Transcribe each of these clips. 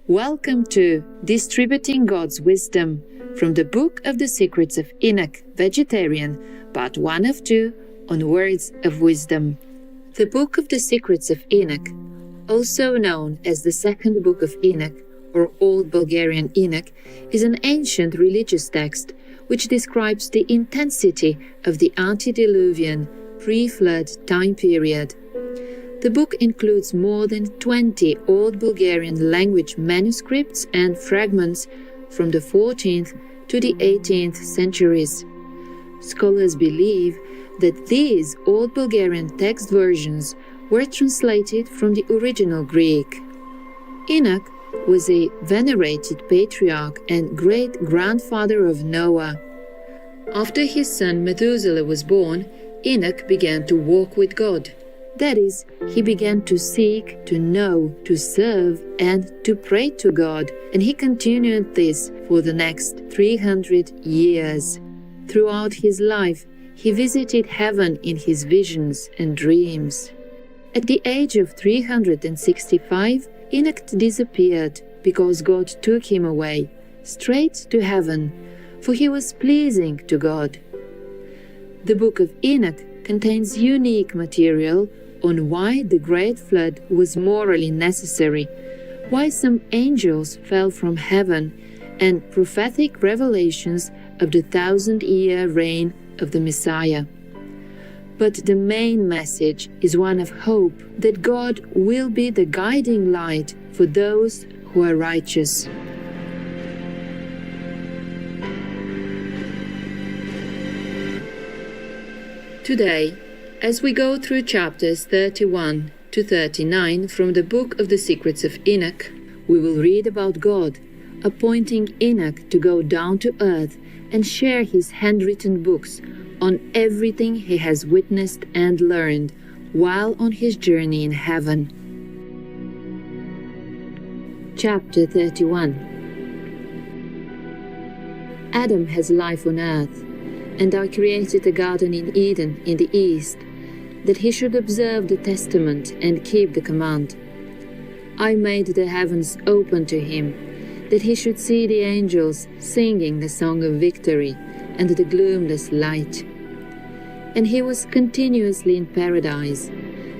Welcome to Distributing God's Wisdom from the Book of the Secrets of Enoch, Vegetarian, Part 1 of 2 on Words of Wisdom. The Book of the Secrets of Enoch, also known as the Second Book of Enoch or Old Bulgarian Enoch, is an ancient religious text which describes the intensity of the antediluvian pre-flood time period. The book includes more than 20 Old Bulgarian language manuscripts and fragments from the 14th to the 18th centuries. Scholars believe that these Old Bulgarian text versions were translated from the original Greek. Enoch was a venerated patriarch and great-grandfather of Noah. After his son Methuselah was born, Enoch began to walk with God. That is, he began to seek, to know, to serve, and to pray to God, and he continued this for the next 300 years. Throughout his life, he visited heaven in his visions and dreams. At the age of 365, Enoch disappeared because God took him away, straight to heaven, for he was pleasing to God. The Book of Enoch contains unique material on why the Great Flood was morally necessary, why some angels fell from heaven, and prophetic revelations of the 1,000-year reign of the Messiah. But the main message is one of hope that God will be the guiding light for those who are righteous. Today, as we go through chapters 31 to 39 from the Book of the Secrets of Enoch, we will read about God appointing Enoch to go down to earth and share his handwritten books on everything he has witnessed and learned while on his journey in heaven. Chapter 31. Adam has life on earth, and I created a garden in Eden in the east, that he should observe the testament and keep the command. I made the heavens open to him, that he should see the angels singing the song of victory and the gloomless light. And he was continuously in paradise,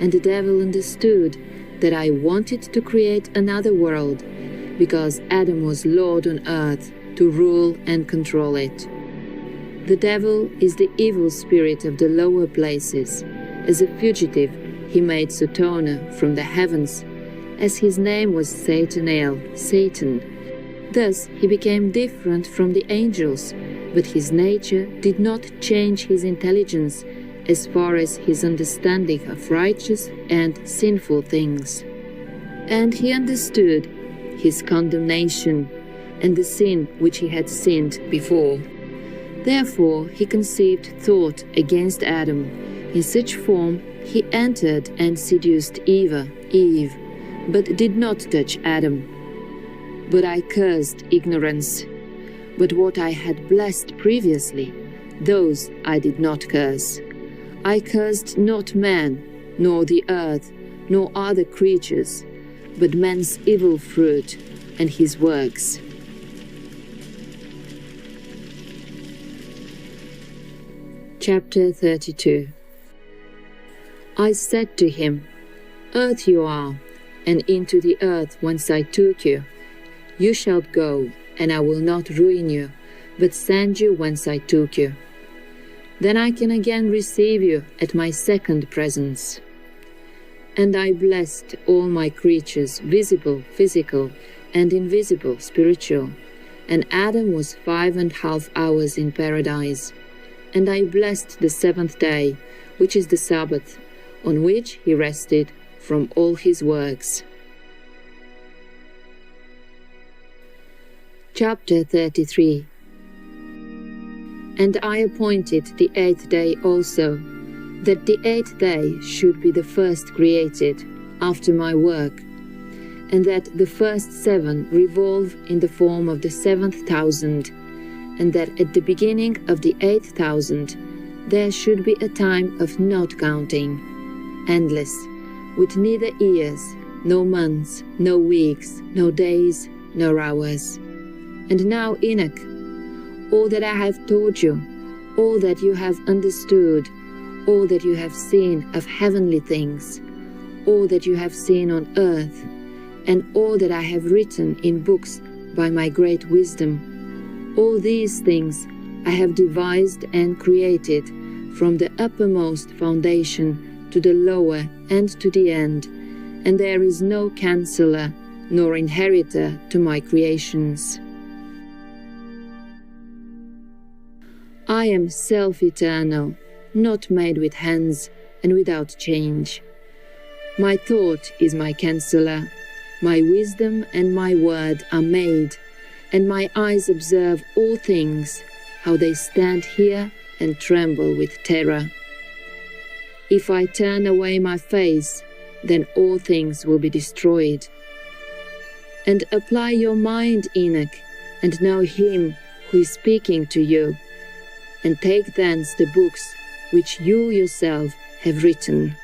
and the devil understood that I wanted to create another world, because Adam was Lord on earth to rule and control it. The devil is the evil spirit of the lower places. As a fugitive, he made Sotona from the heavens, as his name was Satanael, Satan. Thus he became different from the angels, but his nature did not change his intelligence as far as his understanding of righteous and sinful things. And he understood his condemnation and the sin which he had sinned before. Therefore he conceived thought against Adam. In such form he entered and seduced Eve, but did not touch Adam. But I cursed ignorance. But what I had blessed previously, those I did not curse. I cursed not man, nor the earth, nor other creatures, but man's evil fruit and his works. Chapter 32. I said to him, Earth you are, and into the earth whence I took you. You shalt go, and I will not ruin you, but send you whence I took you. Then I can again receive you at my second presence. And I blessed all my creatures, visible, physical, and invisible, spiritual. And Adam was 5.5 hours in paradise. And I blessed the seventh day, which is the Sabbath, on which he rested from all his works. Chapter 33. And I appointed the 8th day also, that the 8th day should be the first created, after my work, and that the first 7 revolve in the form of the 7,000, and that at the beginning of the 8,000 there should be a time of not counting, endless, with neither years, no months, no weeks, no days, nor hours. And now, Enoch, all that I have told you, all that you have understood, all that you have seen of heavenly things, all that you have seen on earth, and all that I have written in books by my great wisdom, all these things I have devised and created, from the uppermost foundation to the lower and to the end, and there is no canceller nor inheritor to my creations. I am self-eternal, not made with hands and without change. My thought is my counselor, my wisdom and my word are made, and my eyes observe all things, how they stand here and tremble with terror. If I turn away my face, then all things will be destroyed. And apply your mind, Enoch, and know him who is speaking to you, and take thence the books which you yourself have written.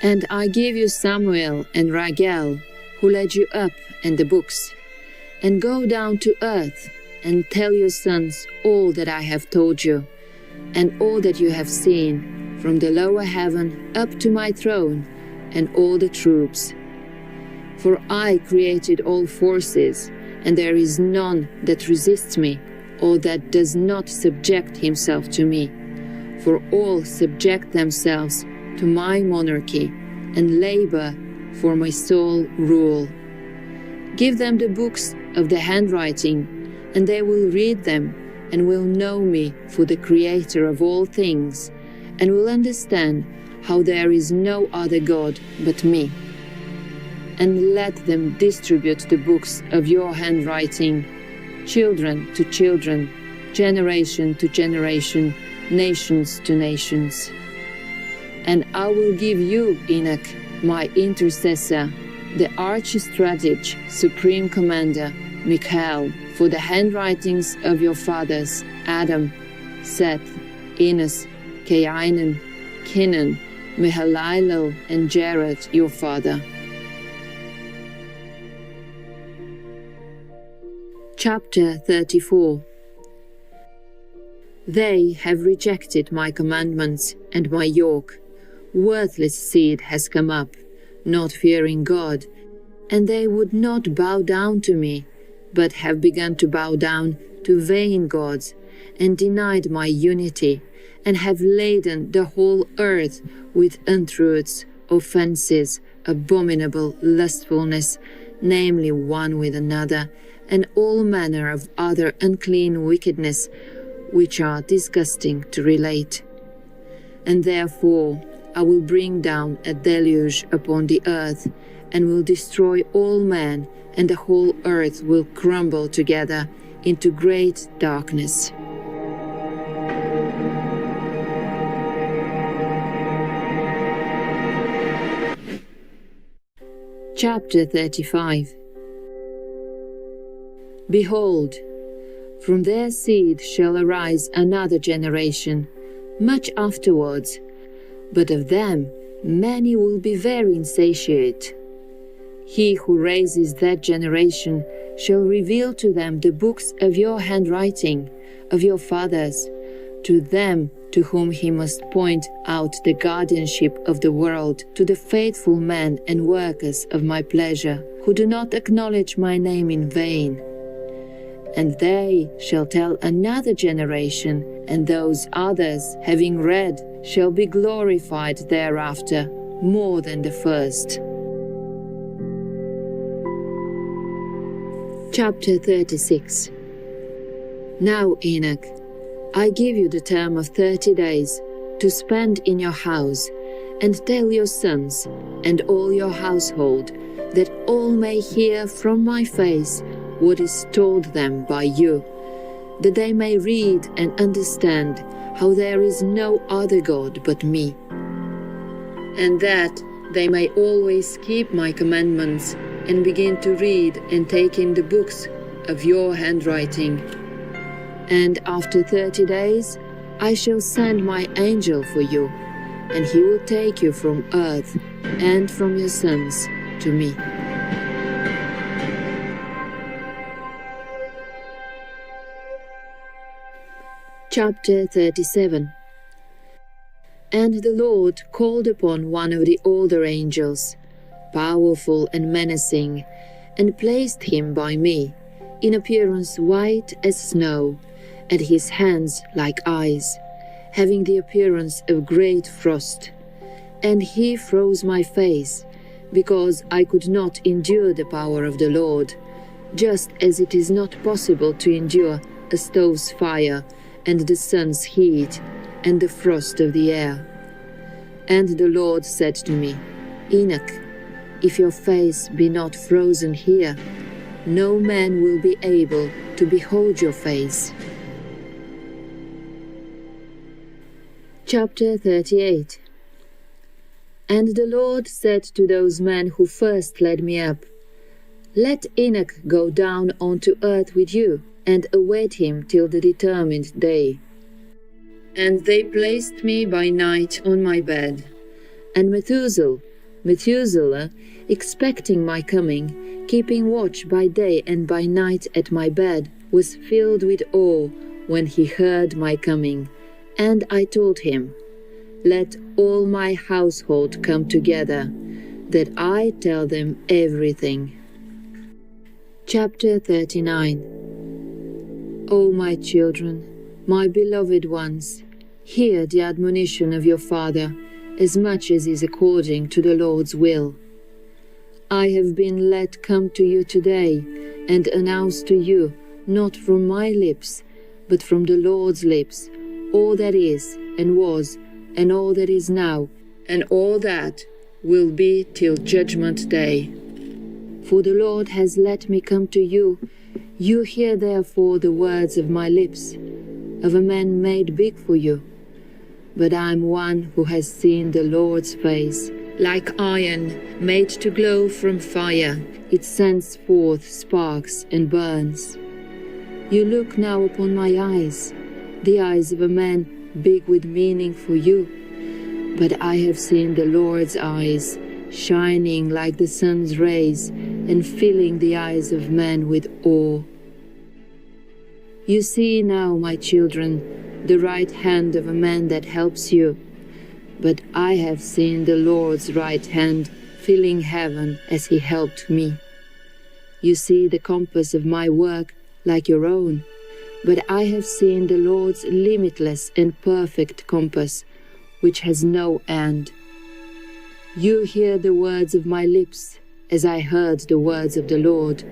And I give you Samuel and Raguel, who led you up, and the books. And go down to earth, and tell your sons all that I have told you, and all that you have seen, from the lower heaven up to my throne, and all the troops. For I created all forces, and there is none that resists me, or that does not subject himself to me. For all subject themselves to my monarchy, and labor for my sole rule. Give them the books of the handwriting, and they will read them, and will know me for the Creator of all things, and will understand how there is no other God but me. And let them distribute the books of your handwriting, children to children, generation to generation, nations to nations. And I will give you, Enoch, my intercessor, the arch-strategist, supreme commander, Michael, for the handwritings of your fathers, Adam, Seth, Enos, Cainan, Kenan, Mahalalel, and Jared, your father. Chapter 34. They have rejected my commandments and my yoke. Worthless seed has come up, not fearing God, and they would not bow down to me, but have begun to bow down to vain gods, and denied my unity, and have laden the whole earth with untruths, offences, abominable lustfulness, namely one with another, and all manner of other unclean wickedness, which are disgusting to relate. And therefore I will bring down a deluge upon the earth, and will destroy all men, and the whole earth will crumble together into great darkness. Chapter 35. Behold, from their seed shall arise another generation, much afterwards, but of them many will be very insatiate. He who raises that generation shall reveal to them the books of your handwriting, of your fathers, to them to whom he must point out the guardianship of the world, to the faithful men and workers of my pleasure, who do not acknowledge my name in vain. And they shall tell another generation, and those others, having read, shall be glorified thereafter more than the first. Chapter 36. Now, Enoch, I give you the term of 30 days to spend in your house, and tell your sons and all your household, that all may hear from my face what is told them by you, that they may read and understand how there is no other God but me, and that they may always keep my commandments, and begin to read and take in the books of your handwriting. And after 30 days I shall send my angel for you, and he will take you from earth and from your sons to me. Chapter 37. And the Lord called upon one of the older angels, powerful and menacing, and placed him by me, in appearance white as snow, and his hands like ice, having the appearance of great frost. And he froze my face, because I could not endure the power of the Lord, just as it is not possible to endure a stove's fire, and the sun's heat, and the frost of the air. And the Lord said to me, Enoch, if your face be not frozen here, no man will be able to behold your face. Chapter 38. And the Lord said to those men who first led me up, Let Enoch go down onto earth with you, and await him till the determined day. And they placed me by night on my bed. And Methuselah, expecting my coming, keeping watch by day and by night at my bed, was filled with awe when he heard my coming. And I told him, Let all my household come together, that I tell them everything. Chapter 39. O my children, my beloved ones, hear the admonition of your Father, as much as is according to the Lord's will. I have been let come to you today, and announce to you, not from my lips, but from the Lord's lips, all that is, and was, and all that is now, and all that will be till judgment day. For the Lord has let me come to you. You hear therefore the words of my lips, of a man made big for you. But I am one who has seen the Lord's face. Like iron made to glow from fire, it sends forth sparks and burns. You look now upon my eyes, the eyes of a man big with meaning for you. But I have seen the Lord's eyes, shining like the sun's rays, and filling the eyes of men with awe. You see now, my children, the right hand of a man that helps you. But I have seen the Lord's right hand filling heaven as he helped me. You see the compass of my work like your own, but I have seen the Lord's limitless and perfect compass, which has no end. You hear the words of my lips, as I heard the words of the Lord,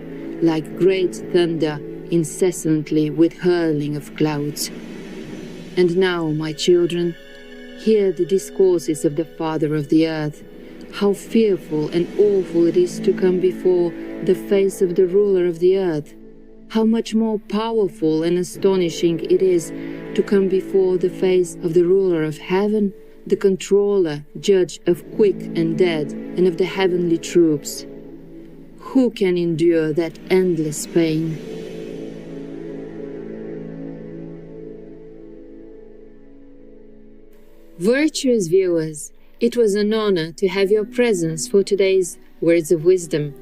like great thunder incessantly with hurling of clouds. And now, my children, hear the discourses of the Father of the earth, how fearful and awful it is to come before the face of the ruler of the earth, how much more powerful and astonishing it is to come before the face of the ruler of heaven, the controller, judge of quick and dead, and of the heavenly troops. Who can endure that endless pain? Virtuous viewers, it was an honor to have your presence for today's Words of Wisdom.